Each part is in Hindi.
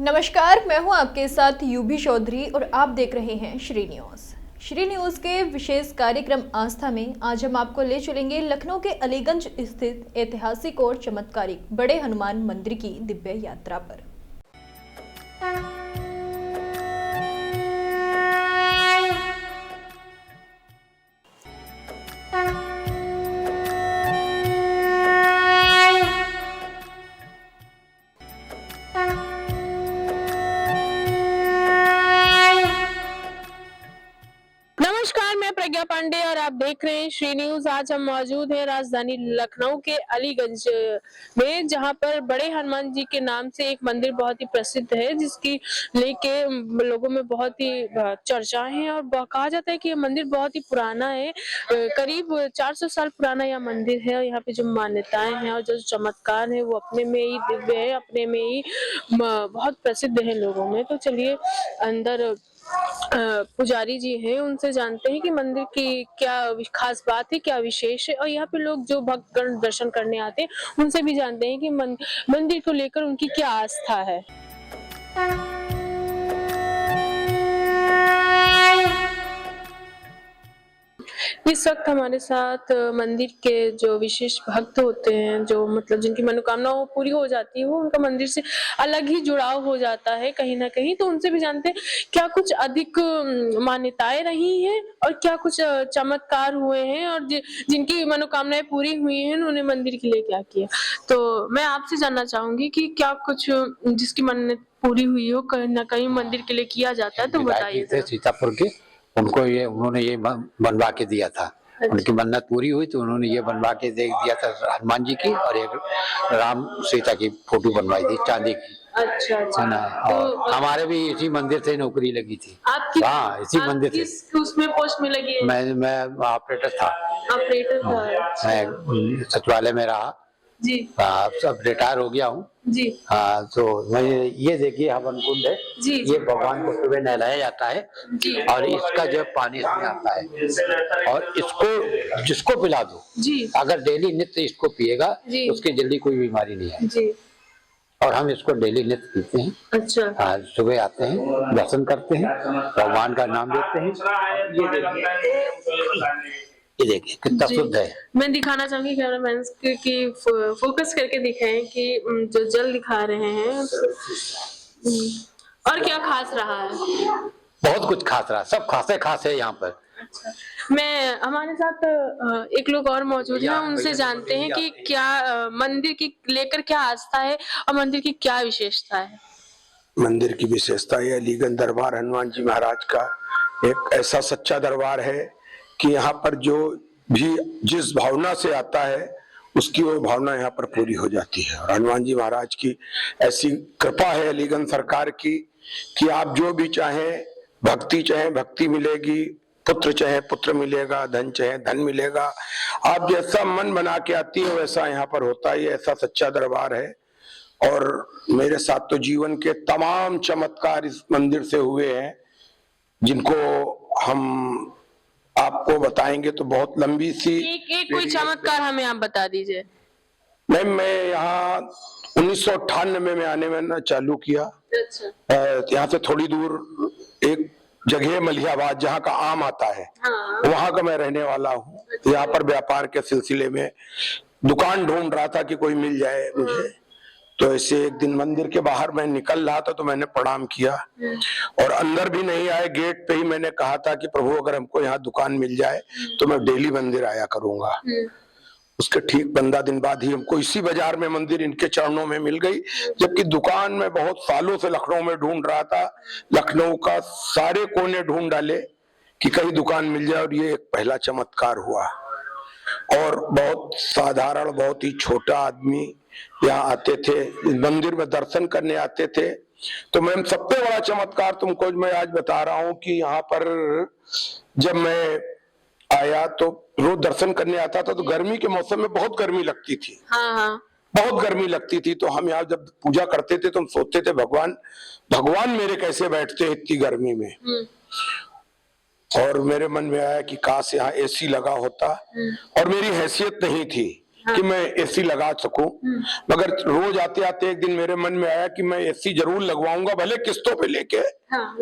नमस्कार, मैं हूं आपके साथ यूबी चौधरी और आप देख रहे हैं श्री न्यूज़। श्री न्यूज़ के विशेष कार्यक्रम आस्था में आज हम आपको ले चलेंगे लखनऊ के अलीगंज स्थित ऐतिहासिक और चमत्कारिक बड़े हनुमान मंदिर की दिव्य यात्रा पर। नमस्कार, मैं प्रज्ञा पांडे और आप देख रहे हैं श्री न्यूज। आज हम मौजूद हैं राजधानी लखनऊ के अलीगंज में, जहां पर बड़े हनुमान जी के नाम से एक मंदिर बहुत ही प्रसिद्ध है, जिसकी लेके लोगों में बहुत ही चर्चाएं हैं। और कहा जाता है कि यह मंदिर बहुत ही पुराना है, करीब 400 साल पुराना यह मंदिर है। यहाँ पे जो मान्यताएं हैं और जो चमत्कार है वो अपने में ही दिव्य है, अपने में ही बहुत प्रसिद्ध है लोगों में। तो चलिए अंदर पुजारी जी हैं, उनसे जानते हैं कि मंदिर की क्या खास बात है, क्या विशेष है। और यहाँ पे लोग जो भक्तगण दर्शन करने आते हैं उनसे भी जानते हैं कि मंदिर को लेकर उनकी क्या आस्था है। इस वक्त हमारे साथ मंदिर के जो विशेष भक्त होते हैं, जो मतलब जिनकी मनोकामनाएं पूरी हो जाती है, वो उनका मंदिर से अलग ही जुड़ाव हो जाता है कहीं ना कहीं। तो उनसे भी जानते हैं क्या कुछ अधिक मान्यताएं रही हैं और क्या कुछ चमत्कार हुए हैं, और जिनकी मनोकामनाएं पूरी हुई हैं उन्होंने मंदिर के लिए क्या किया। तो मैं आपसे जानना चाहूंगी कि क्या कुछ जिसकी मन्नत पूरी हुई हो कहीं ना कहीं मंदिर के लिए किया जाता है, तो बताइए। सीतापुर के उन्होंने ये बनवा के दिया था। उनकी मन्नत पूरी हुई तो उन्होंने ये बनवा के दे दिया था हनुमान जी की, और एक राम सीता की फोटो बनवाई थी चांदी की। अच्छा अच्छा। है ना। और हमारे भी इसी मंदिर से नौकरी लगी थी। आपकी? हाँ, इसी मंदिर से। उसमें पोस्ट में लगी है? मैं ऑपरेटर था। ऑपरेटर था। मैं सचिवालय में रहा जी। सब रिटायर हो गया हूँ जी। हाँ, तो मैं ये देखिए हवन कुंड है जी। ये भगवान को सुबह नहलाया जाता है जी। और इसका जो पानी इसमें आता है, और इसको जिसको पिला दो जी, अगर डेली नित्य इसको पिएगा तो उसकी जल्दी कोई बीमारी नहीं है जी। और हम इसको डेली नित्य पीते हैं। अच्छा। सुबह आते हैं, दर्शन करते हैं, भगवान का नाम लेते हैं। ये देखिए कितना शुद्ध है। मैं दिखाना चाहूंगी कैमरामैन की फोकस करके दिखाएं कि जो जल दिखा रहे हैं। और क्या खास रहा है? बहुत कुछ खास रहा, सब खास है यहाँ पर। अच्छा। मैं हमारे साथ एक लोग और मौजूद हैं, उनसे जानते हैं कि क्या मंदिर की लेकर क्या आस्था है और मंदिर की क्या विशेषता है। मंदिर की विशेषता है अलीगंज दरबार हनुमान जी महाराज का एक ऐसा सच्चा दरबार है कि यहाँ पर जो भी जिस भावना से आता है उसकी वो भावना यहाँ पर पूरी हो जाती है। और हनुमान जी महाराज की ऐसी कृपा है अलीगंज सरकार की कि आप जो भी चाहें भक्ति मिलेगी, पुत्र चाहे पुत्र मिलेगा, धन चाहे धन मिलेगा। आप जैसा मन बना के आती है वैसा यहाँ पर होता है। ऐसा सच्चा दरबार है और मेरे साथ तो जीवन के तमाम चमत्कार इस मंदिर से हुए हैं, जिनको हम आपको बताएंगे तो बहुत लंबी सी एक कोई चमत्कार हमें आप बता दीजिए। मैम, मैं यहाँ 1998 में आने में चालू किया। अच्छा। यहाँ से थोड़ी दूर एक जगह मलिहाबाद जहाँ का आम आता है। हाँ। वहां का मैं रहने वाला हूँ। यहाँ पर व्यापार के सिलसिले में दुकान ढूंढ रहा था कि कोई मिल जाए मुझे। तो ऐसे एक दिन मंदिर के बाहर मैं निकल रहा था तो मैंने प्रणाम किया और अंदर भी नहीं आए, गेट पे ही मैंने कहा था कि प्रभु अगर हमको यहाँ दुकान मिल जाए तो मैं डेली मंदिर आया करूंगा। उसके ठीक 15 दिन बाद ही हमको इसी बाजार में मंदिर इनके चरणों में मिल गई, जबकि दुकान में बहुत सालों से लखनऊ में ढूंढ रहा था। लखनऊ का सारे कोने ढूंढ डाले कि कहीं दुकान मिल जाए, और ये एक पहला चमत्कार हुआ। और बहुत साधारण, बहुत ही छोटा आदमी यहाँ आते थे, मंदिर में दर्शन करने आते थे। तो मैम सबसे बड़ा चमत्कार तुमको मैं आज बता रहा हूँ कि यहाँ पर जब मैं आया तो रोज दर्शन करने आता था तो गर्मी के मौसम में बहुत गर्मी लगती थी। हाँ। बहुत गर्मी लगती थी। तो हम यहाँ जब पूजा करते थे तो हम सोचते थे भगवान मेरे कैसे बैठते हैं इतनी गर्मी में। और मेरे मन में आया कि काश यहाँ एसी लगा होता, और मेरी हैसियत नहीं थी कि मैं एसी लगा सकूं, मगर रोज आते आते एक दिन मेरे मन में आया कि मैं एसी जरूर लगवाऊंगा, भले किस्तों पे लेके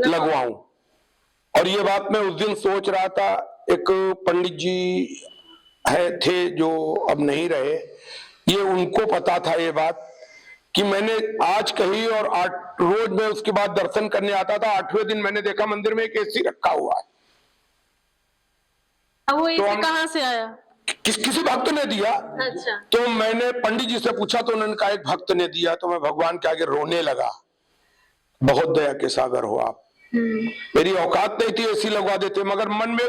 लगवाऊं। और ये बात मैं उस दिन सोच रहा था। एक पंडित जी थे जो अब नहीं रहे, ये उनको पता था ये बात कि मैंने आज कही, और रोज मैं उसके बाद दर्शन करने आता था। 8वें दिन मैंने देखा मंदिर में एक एसी रखा हुआ है। अब वो एसी तो कहाँ से आया? किसी भक्त ने दिया। अच्छा। तो मैंने पंडित जी से पूछा तो उन्होंने कहा एक भक्त ने दिया। तो मैं भगवान के आगे रोने लगा, बहुत दया के सागर हो आप, मेरी औकात नहीं थी एसी लगवा देते, मगर मन में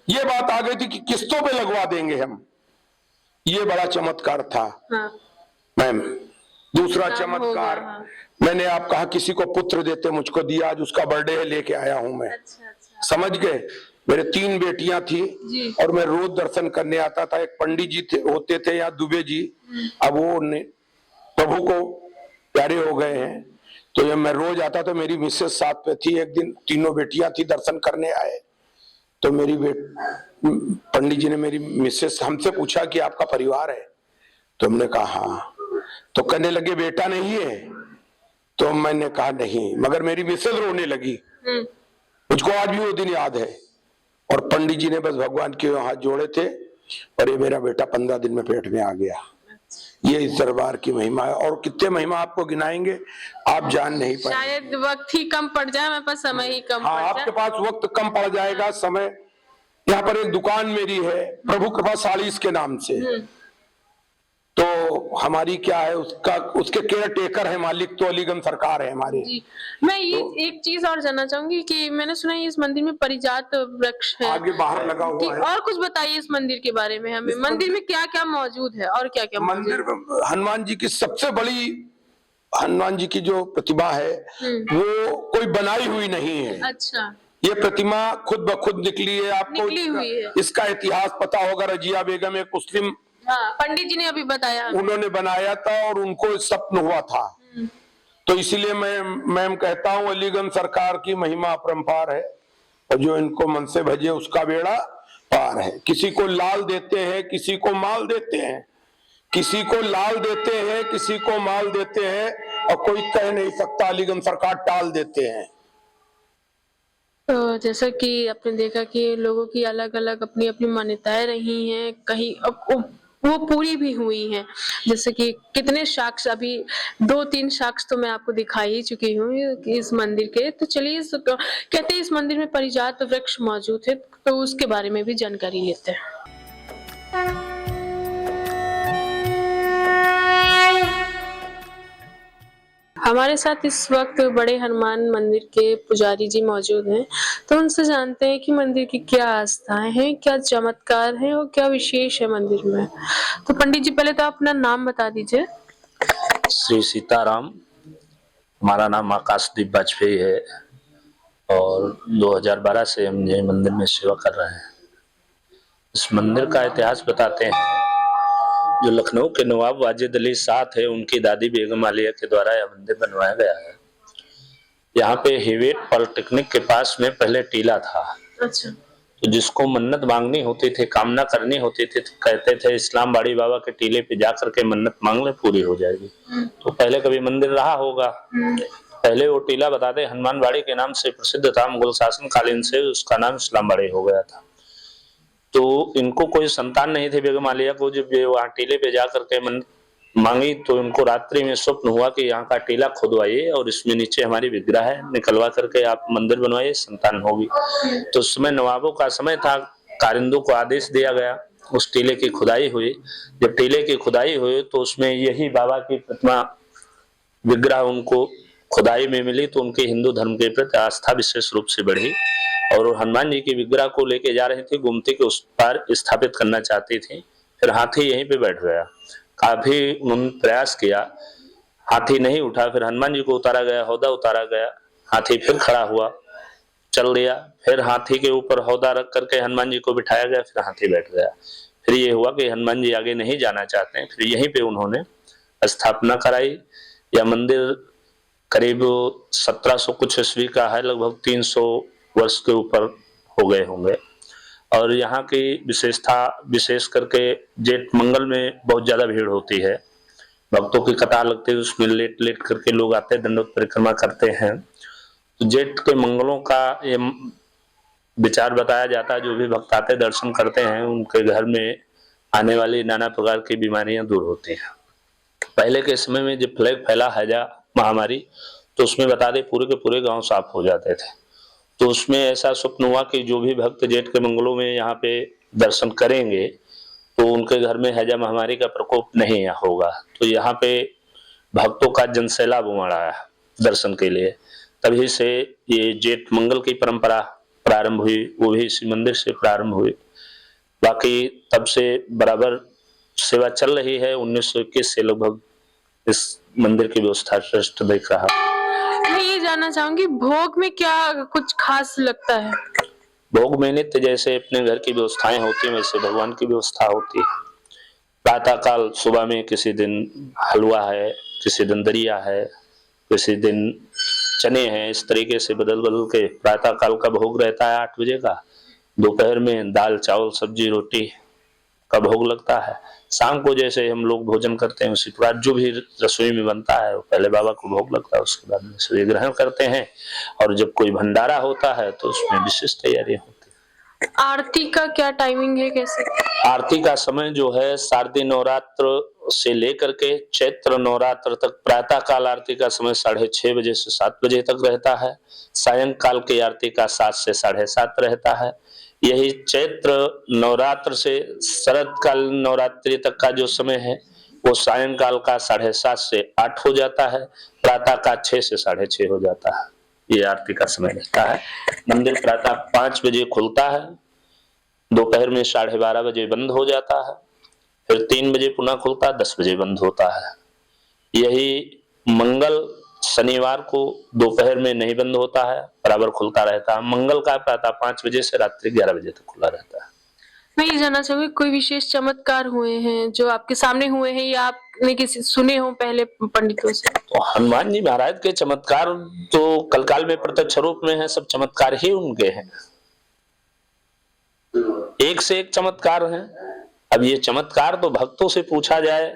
ये बात आ गई थी कि किस्तों पे लगवा देंगे हम। ये बड़ा चमत्कार था। मैम, दूसरा चमत्कार, मैंने आप कहा किसी को पुत्र देते, मुझको दिया। आज उसका बर्थडे है, लेके आया हूं मैं। समझ गए? मेरे 3 बेटियां थी और मैं रोज दर्शन करने आता था। एक पंडित जी होते थे यहाँ, दुबे जी, अब वो प्रभु को प्यारे हो गए हैं। तो जब मैं रोज आता था, मेरी मिसेस साथ पे थी। एक दिन 3 बेटियां थी, दर्शन करने आए, तो मेरी पंडित जी ने मेरी मिसेस हमसे पूछा कि आपका परिवार है? तो हमने कहा हाँ। तो कहने लगे बेटा नहीं है? तो मैंने कहा नहीं, मगर मेरी मिसेस रोने लगी। मुझको आज भी वो दिन याद है। और पंडित जी ने बस भगवान के हाथ जोड़े थे, और ये मेरा बेटा 15 दिन में पेट में आ गया। ये इस दरबार की महिमा है। और कितने महिमा आपको गिनाएंगे, आप जान नहीं पाएंगे। शायद वक्त ही कम पड़ जाए, मेरे पास समय ही कम हाँ, पड़ जाए। आपके पास वक्त कम पड़ जाएगा, समय। यहाँ पर एक दुकान मेरी है, प्रभु कृपा साड़ीज के नाम से। तो हमारी क्या है, उसके केयर टेकर है, मालिक तो अलीगंज सरकार है हमारी। जी। मैं ये एक चीज और जानना चाहूंगी कि मैंने सुना है इस मंदिर में परिजात वृक्ष है, आगे बाहर लगा हुआ है। और कुछ बताइए इस मंदिर के बारे में हमें। मंदिर में क्या क्या मौजूद है और क्या क्या मंदिर में हनुमान जी की सबसे बड़ी, हनुमान जी की जो प्रतिमा है वो कोई बनाई हुई नहीं है। अच्छा। ये प्रतिमा खुद ब खुद निकली है। आपको निकली हुई है। इसका इतिहास पता होगा। रजिया बेगम एक मुस्लिम, हाँ, पंडित जी ने अभी बताया, उन्होंने बनाया था और उनको स्वप्न हुआ था। तो इसीलिए मैं कहता हूँ अलीगंज सरकार की महिमा अपरंपार है, और जो इनको मन से भजे उसका बेड़ा पार है। किसी को लाल देते हैं, किसी को माल देते हैं, किसी को लाल देते हैं, किसी को माल देते हैं, और कोई कह नहीं सकता अलीगंज सरकार टाल देते हैं। तो जैसा कि आपने देखा कि लोगों की अलग अलग अपनी अपनी मान्यताएं रही हैं, कहीं वो पूरी भी हुई हैं। जैसे कि कितने साक्ष्य, अभी 2-3 साक्ष्य तो मैं आपको दिखा ही चुकी हूँ इस मंदिर के। तो चलिए, कहते हैं इस मंदिर में परिजात वृक्ष मौजूद है, तो उसके बारे में भी जानकारी लेते हैं। हमारे साथ इस वक्त बड़े हनुमान मंदिर के पुजारी जी मौजूद हैं, तो उनसे जानते हैं कि मंदिर की क्या आस्थाएं हैं, क्या चमत्कार है और क्या विशेष है मंदिर में। तो पंडित जी, पहले तो आप अपना नाम बता दीजिए। श्री सीताराम, हमारा नाम आकाशदीप वाजपेयी है, और 2012 से हम ये मंदिर में सेवा कर रहे हैं। इस मंदिर का इतिहास बताते हैं। जो लखनऊ के नवाब वाजिद अली शाह थे, उनकी दादी बेगम आलिया के द्वारा यह मंदिर बनवाया गया है। यहाँ पे हिवेट पॉलिटेक्निक के पास में पहले टीला था। अच्छा। तो जिसको मन्नत मांगनी होती थी, कामना करनी होती थी, तो कहते थे इस्लामबाड़ी बाबा के टीले पे जाकर के मन्नत मांग ले, पूरी हो जाएगी। तो पहले कभी मंदिर रहा होगा। पहले वो टीला बताते हनुमानबाड़ी के नाम से प्रसिद्ध था, मुगल शासन कालीन से उसका नाम इस्लामबाड़ी हो गया था। तो इनको कोई संतान नहीं थे बेगम आलिया को। जब वहाँ टीले पे जाकर के मन्नत मांगी तो इनको रात्रि में स्वप्न हुआ कि यहाँ का टीला खुदवाइए और इसमें नीचे हमारी विग्रह है, निकलवा करके आप मंदिर बनवाइए, संतान होगी। तो उस समय नवाबों का समय था, कारिंदों को आदेश दिया गया, उस टीले की खुदाई हुई। जब टीले की खुदाई हुई तो उसमें यही बाबा की प्रतिमा विग्रह उनको खुदाई में मिली, तो उनके हिंदू धर्म के प्रति आस्था विशेष रूप से बढ़ी, और हनुमान जी की विग्रह को लेके जा रही थी, गोमती के उस पार स्थापित करना चाहती थी। फिर हाथी यहीं पे बैठ गया। काफी उन्होंने प्रयास किया, हाथी नहीं उठा। फिर हनुमान जी को उतारा गया, हौदा उतारा गया, हाथी फिर खड़ा हुआ, चल दिया। फिर हाथी के ऊपर हौदा रख करके हनुमान जी को बिठाया गया, फिर हाथी बैठ गया। फिर ये हुआ कि हनुमान जी आगे नहीं जाना चाहते हैं। फिर यहीं पे उन्होंने स्थापना कराई। यह मंदिर करीब 1700 कुछ ईस्वी का है, लगभग 300 वर्ष के ऊपर हो गए होंगे। और यहाँ की विशेष करके जेठ मंगल में बहुत ज्यादा भीड़ होती है, भक्तों की कतार लगती है, उसमें लेट लेट करके लोग आते हैं, दंडवत परिक्रमा करते हैं। तो जेठ के मंगलों का ये विचार बताया जाता है, जो भी भक्त आते दर्शन करते हैं उनके घर में आने वाली नाना प्रकार की बीमारियां दूर होती हैं। पहले के समय में जब प्लेग फैला हैजा महामारी, तो उसमें बता दें पूरे के पूरे गांव साफ हो जाते थे। तो उसमें ऐसा स्वप्न हुआ कि जो भी भक्त जेठ के मंगलों में यहाँ पे दर्शन करेंगे तो उनके घर में हैजा महामारी का प्रकोप नहीं होगा। तो यहाँ पे भक्तों का जनसैलाब उमड़ आया दर्शन के लिए। तभी से ये जेठ मंगल की परंपरा प्रारंभ हुई, वो भी इसी मंदिर से प्रारंभ हुई। बाकी तब से बराबर सेवा चल रही है। 1921 से लगभग इस मंदिर की व्यवस्था ट्रस्ट देख रहा। मैं ये जानना चाहूंगी, भोग में क्या कुछ खास लगता है? भोग में नित्य जैसे अपने घर की व्यवस्थाएं होती हैं वैसे भगवान की व्यवस्था होती है। प्रातः काल सुबह में किसी दिन हलवा है, किसी दिन दरिया है, किसी दिन चने हैं, इस तरीके से बदल बदल के प्रातः काल का भोग रहता है 8 बजे का। दोपहर में दाल चावल सब्जी रोटी का भोग लगता है। शाम को जैसे हम लोग भोजन करते हैं उसी प्रकार जो भी रसोई में बनता है वो पहले बाबा को भोग लगता है, उसके बाद में सभी ग्रहण करते हैं। और जब कोई भंडारा होता है तो उसमें विशेष तैयारियां होती है। आरती का क्या टाइमिंग है, कैसे? आरती का समय जो है शारदीय नवरात्र से लेकर के चैत्र नवरात्र तक प्रातः काल आरती का समय 6:30 बजे से 7 बजे तक रहता है। सायंकाल की आरती का 7 से 7:30 रहता है। यही चैत्र नवरात्र से शरद काल नवरात्रि तक का जो समय है वो सायंकाल का 7:30 से 8 हो जाता है, प्रातः का 6 से 6:30 हो जाता है। ये आरती का समय रहता है। मंदिर प्रातः 5 बजे खुलता है, दोपहर में 12:30 बजे बंद हो जाता है, फिर 3 बजे पुनः खुलता है, 10 बजे बंद होता है। यही मंगल शनिवार को दोपहर में नहीं बंद होता है, बराबर खुलता रहता है। मंगल का प्रातः 5 बजे से रात्रि 11 बजे तक खुला रहता है। मैं ये जानना चाहूंगी, कोई विशेष चमत्कार हुए हैं जो आपके सामने हुए हैं या आपने किसी सुने हो पहले पंडितों से? तो हनुमान जी महाराज के चमत्कार तो कलकाल में प्रत्यक्ष रूप में है, सब चमत्कार ही उनके हैं, एक से एक चमत्कार हैं। अब ये चमत्कार तो भक्तों से पूछा जाए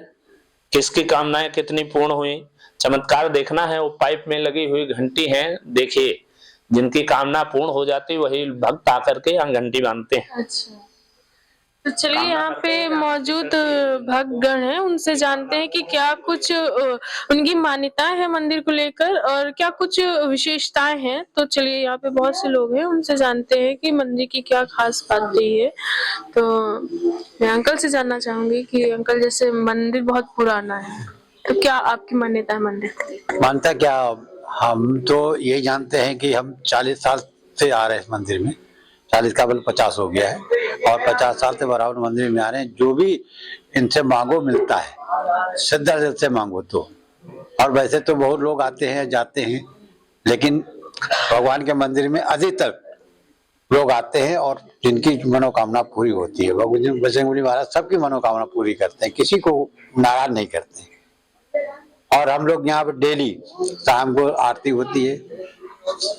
किसकी कामनाएं कितनी पूर्ण हुई। चमत्कार देखना है, वो पाइप में लगी हुई घंटी है, देखिए जिनकी कामना पूर्ण हो जाती वही भक्त आकर के यहाँ घंटी बांधते हैं। अच्छा, तो चलिए यहाँ पे मौजूद भक्तगण हैं, उनसे जानते हैं कि क्या कुछ उनकी मान्यताएं हैं मंदिर को लेकर और क्या कुछ विशेषताएं हैं। तो चलिए यहाँ पे बहुत से लोग हैं, उनसे जानते हैं कि मंदिर की क्या खास बात रही है। तो मैं अंकल से जानना चाहूंगी कि अंकल जैसे मंदिर बहुत पुराना है, तो क्या आपकी मान्यता है मंदिर को? मानता क्या, हम तो ये जानते हैं कि हम 40 साल से आ रहे हैं इस मंदिर में, 40 का बल 50 हो गया है और 50 साल से बराबर मंदिर में आ रहे हैं। जो भी इनसे मांगो मिलता है, श्रद्धा दिल से मांगो तो। और वैसे तो बहुत लोग आते हैं जाते हैं, लेकिन भगवान के मंदिर में अधिकतर लोग आते हैं और जिनकी मनोकामना पूरी होती है। बजरंग बली महाराज सबकी मनोकामना पूरी करते हैं, किसी को नाराज नहीं करते। और हम लोग यहाँ पे डेली शाम को आरती होती है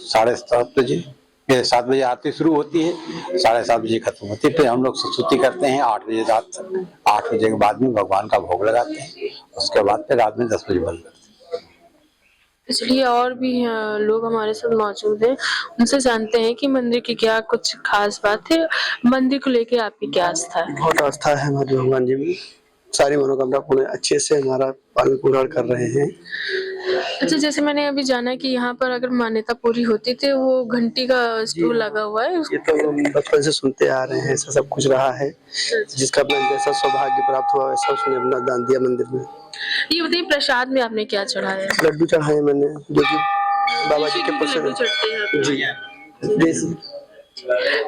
7:30 बजे, 7 बजे आरती शुरू होती है, 7:30 बजे खत्म होती है। फिर हम लोग स्तुति करते हैं 8 बजे रात तक। 8 बजे के बाद में भगवान का भोग लगाते हैं, उसके बाद फिर रात में 10 बजे बंद करते हैं। इसलिए और भी लोग हमारे साथ मौजूद हैं, उनसे जानते हैं कि मंदिर की क्या कुछ खास बात है, मंदिर को लेके आपकी क्या आस्था है? बहुत आस्था है हमारे भगवान जी में, सारी मनोकामना पूर्ण अच्छे से हमारा पालन पूरा कर रहे हैं। अच्छा, जैसे मैंने अभी जाना कि यहाँ पर अगर मान्यता पूरी होती तो वो घंटी का स्टूल लगा हुआ है, ये तो हम बचपन से सुनते आ रहे हैं, ऐसा सब कुछ रहा है। जिसका अपना जैसा सौभाग्य प्राप्त हुआ वैसा उसने अपना दान दिया मंदिर में। ये बताइए, प्रसाद में आपने क्या चढ़ाया? लड्डू चढ़ाए मैंने, जो कि बाबा जी के लड्डू प्रसन्न चढ़ते हैं जी देसी।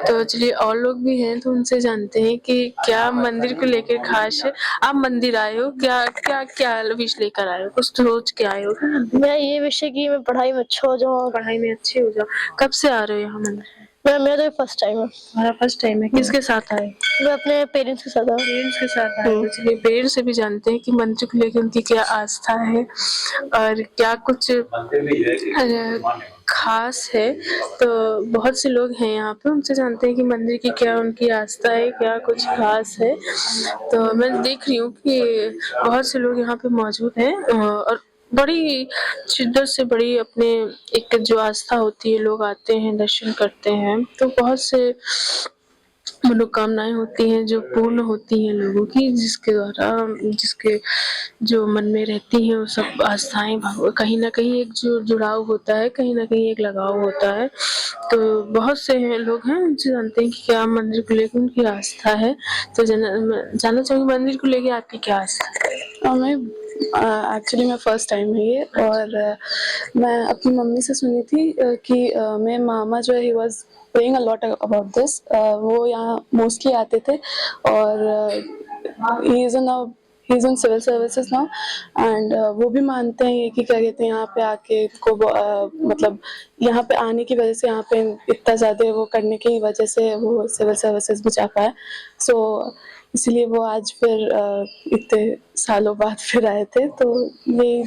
तो चलिए और लोग भी हैं, तो उनसे जानते हैं कि क्या मंदिर को लेकर खास है। आप मंदिर आए हो, क्या क्या क्या विश लेकर आए हो, कुछ सोच के आए हो? मैं ये विषय की मैं पढ़ाई में अच्छा हो जाऊँ, पढ़ाई में अच्छे हो जाओ। कब से आ रहे हो यहाँ मंदिर? मेरा तो फर्स्ट टाइम है। हमारा फर्स्ट टाइम है। किसके साथ आए? मैं अपने पेरेंट्स के साथ आया। पेरेंट्स के साथ आए। तो चलिए पेरेंट्स से भी जानते हैं कि मंदिर को लेकर उनकी क्या आस्था है और क्या कुछ खास है, तो बहुत से लोग हैं यहाँ पे, उनसे जानते हैं कि मंदिर की क्या उनकी आस्था है, क्या कुछ खास है। तो मैं देख रही हूँ कि बहुत से लोग यहाँ पे मौजूद हैं और बड़ी शिद्दत से बड़ी अपने एक जो आस्था होती है, लोग आते हैं, दर्शन करते हैं, तो बहुत से मनोकामनाएं होती हैं जो पूर्ण होती हैं लोगों की, जिसके द्वारा जिसके जो मन में रहती हैं वो सब आस्थाएं कहीं ना कहीं एक जो जुड़ाव होता है, कहीं ना कहीं एक लगाव होता है। तो बहुत से लोग हैं, उनसे जानते हैं कि क्या मंदिर को लेकर उनकी आस्था है। तो जानना चाहूंगी मंदिर को लेकर आपकी क्या आस्था है? मैं एक्चुअली मैं फर्स्ट टाइम है ये, और मैं अपनी मम्मी से सुनी थी कि मेरे मामा जो है he was praying a lot about this. वो यहाँ मोस्टली आते थे, और he is in civil services now, and वो भी मानते हैं ये कि क्या कहते हैं यहाँ पे आके को मतलब यहाँ पे आने की वजह से, यहाँ पे इतना ज़्यादा वो करने की वजह से वो सिविल सर्विसेज में जा पाए। सो इसलिए वो आज फिर इतने सालों बाद फिर आए थे, तो ये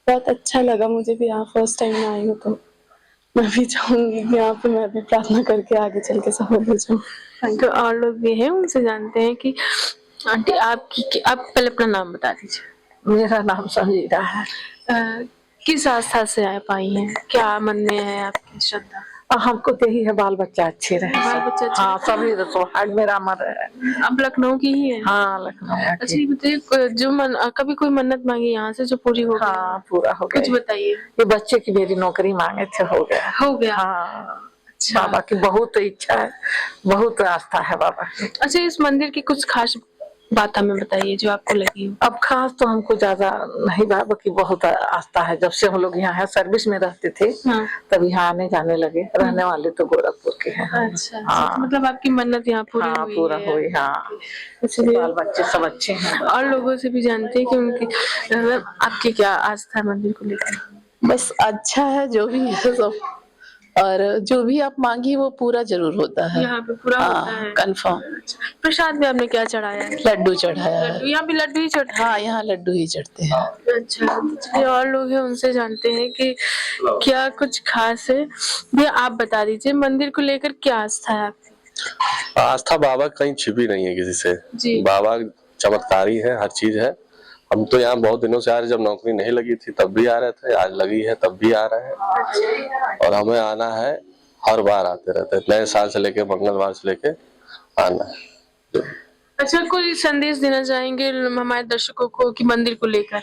बहुत अच्छा लगा मुझे भी। यहाँ फर्स्ट टाइम में आई हूँ, तो मैं भी चाहूँगी कि यहाँ पे मैं भी प्रार्थना करके आगे चल के सफल हो जाऊँ। तो और लोग भी हैं, उनसे जानते हैं कि आंटी आप पहले अपना नाम बता दीजिए। मेरा नाम संजीदा है। किस आस्था से आप आई हैं, क्या मन में है आपकी श्रद्धा? हमको तो यही है बाल बच्चा अच्छे रहे। बाल बच्चा अच्छे हाँ, सभी सौभाग्य मेरा अमर है। आप लखनऊ की ही है? हाँ, लखनऊ। अच्छा, ये बताइए जो कभी कोई मन्नत मांगी यहाँ से जो पूरी हो गई? हाँ, पूरा हो गया। कुछ बताइए। ये बच्चे की मेरी नौकरी मांगे थे, हो गया। हो गया? हाँ। अच्छा। बाबा की बहुत इच्छा है, बहुत आस्था है बाबा की। अच्छा, इस मंदिर की कुछ खास बात हमें बताइए जो आपको लगी हो। अब खास तो हमको ज्यादा नहीं, बाबा की बहुत आस्था है। जब से हम लोग यहाँ है, सर्विस में रहते थे, हाँ। तब यहाँ आने जाने लगे। रहने वाले तो गोरखपुर के हैं। अच्छा, हाँ। मतलब आपकी मन्नत यहाँ पूरी हाँ, हुई पूरा है। हुई। हाँ, इसलिए बाल बच्चे सब अच्छे हैं। और लोगों से भी जानते हैं कि उनकी आपकी क्या आस्था है मंदिर को लेकर? बस अच्छा है जो भी है सब, और जो भी आप मांगी वो पूरा जरूर होता है। यहाँ पे पूरा होता है कंफर्म। प्रसाद में आपने क्या चढ़ाया है? लड्डू चढ़ाया है। यहाँ भी लड्डू ही चढ़ते हैं? हाँ, यहाँ लड्डू ही चढ़ते हैं। अच्छा, चलिए और लोग हैं, उनसे जानते हैं कि क्या कुछ खास है। भैया आप बता दीजिए मंदिर को लेकर क्या आस्था है आपकी? आस्था बाबा कहीं छिपी नहीं है किसी से जी। बाबा चमत्कारी है, हर चीज है। हम तो यहाँ बहुत दिनों से आ रहे, जब नौकरी नहीं लगी थी तब भी आ रहे थे, आज लगी है तब भी आ रहे हैं, और हमें आना है, हर बार आते रहते हैं। नए साल से लेके मंगलवार से लेके आना है। अच्छा, कोई संदेश देना चाहेंगे हमारे दर्शकों को कि मंदिर को लेकर?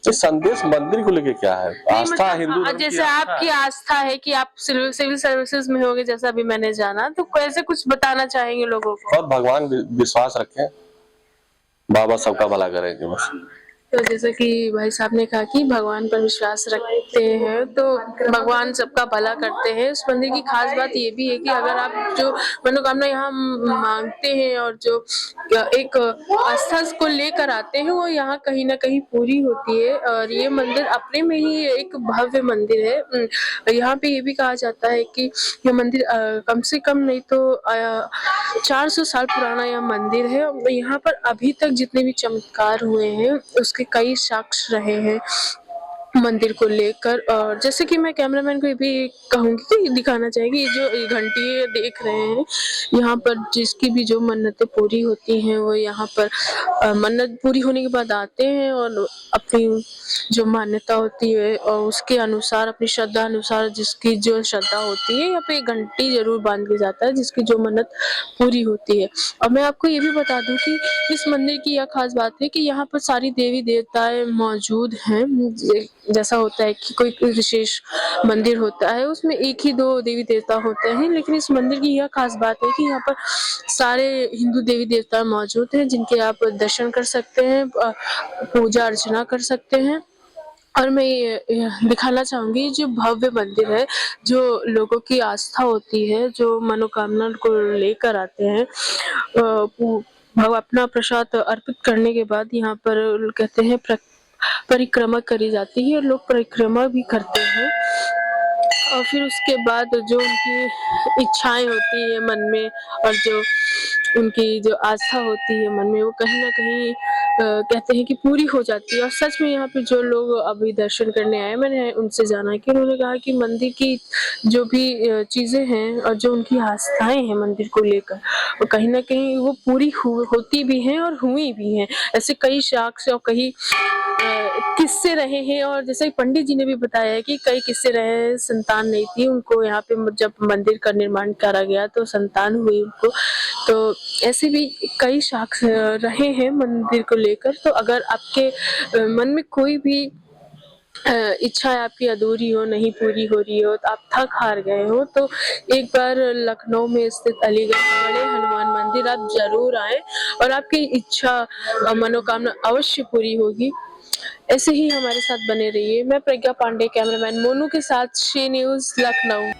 तो संदेश मंदिर को लेके क्या है? आस्था हिंदू धर्म की जैसे आस्था आपकी है। आस्था है कि आप सिविल सर्विसेज में होगे, जैसा अभी मैंने जाना, तो कैसे कुछ बताना चाहेंगे लोगों को? और भगवान विश्वास रखें, बाबा सबका भला करेंगे बस। तो जैसा कि भाई साहब ने कहा कि भगवान पर विश्वास रखते हैं तो भगवान सबका भला करते हैं। उस मंदिर की खास बात ये भी है कि अगर आप जो मनोकामना यहाँ मांगते हैं और जो एक आस्था को लेकर आते हैं, वो यहाँ कहीं ना कहीं पूरी होती है। और ये मंदिर अपने में ही एक भव्य मंदिर है। यहाँ पे ये भी कहा जाता है कि यह मंदिर कम से कम नहीं तो 400 साल पुराना यह मंदिर है। यहाँ पर अभी तक जितने भी चमत्कार हुए हैं उसके कई साक्ष्य रहे हैं मंदिर को लेकर। और जैसे कि मैं कैमरामैन को ये भी कहूंगी कि दिखाना चाहेगी, ये जो घंटी देख रहे हैं, यहाँ पर जिसकी भी जो मन्नतें पूरी होती हैं वो यहाँ पर मन्नत पूरी होने के बाद आते हैं और अपनी जो मान्यता होती है और उसके अनुसार, अपनी श्रद्धा अनुसार, जिसकी जो श्रद्धा होती है, यहाँ पे एक घंटी जरूर बांध के जाता है जिसकी जो मन्नत पूरी होती है। और मैं आपको ये भी बता दूं कि इस मंदिर की यह खास बात है कि यहाँ पर सारी देवी देवताएं मौजूद हैं। जैसा होता है कि कोई विशेष मंदिर होता है उसमें एक ही दो देवी देवता होते हैं, लेकिन इस मंदिर की यह खास बात है कि यहाँ पर सारे हिंदू देवी देवता मौजूद हैं जिनके आप दर्शन कर सकते हैं, पूजा अर्चना कर सकते हैं। और मैं ये दिखाना चाहूंगी, जो भव्य मंदिर है, जो लोगों की आस्था होती है, जो मनोकामना को लेकर आते हैं, अपना प्रसाद अर्पित करने के बाद यहाँ पर कहते हैं परिक्रमा करी जाती है और लोग परिक्रमा भी करते हैं। और फिर उसके बाद जो उनकी इच्छाएं होती है मन में और जो उनकी जो आस्था होती है मन में, वो कहीं ना कहीं कहते हैं कि पूरी हो जाती है। और सच में यहाँ पे जो लोग अभी दर्शन करने आए, मैंने उनसे जाना कि उन्होंने कहा कि मंदिर की जो भी चीजें हैं और जो उनकी आस्थाएं हैं मंदिर को लेकर, और कहीं ना कहीं वो पूरी होती भी हैं और हुई भी हैं। ऐसे कई साक्ष्य और कई किस्से रहे हैं, और जैसे पंडित जी ने भी बताया है कि कई किस्से रहे, संतान नहीं थी उनको, यहाँ पे जब मंदिर का निर्माण करा गया तो संतान हुई उनको। तो ऐसे भी कई साक्ष्य रहे हैं मंदिर को लेकर। तो अगर आपके मन में कोई भी इच्छा है आपकी अधूरी हो, नहीं पूरी हो रही हो, तो आप थक हार गए हो, तो एक बार लखनऊ में स्थित अलीगढ़ बड़े हनुमान मंदिर आप जरूर आए और आपकी इच्छा मनोकामना अवश्य पूरी होगी। ऐसे ही हमारे साथ बने रहिए। मैं प्रज्ञा पांडे, कैमरामैन मोनू के साथ श्री न्यूज़ लखनऊ।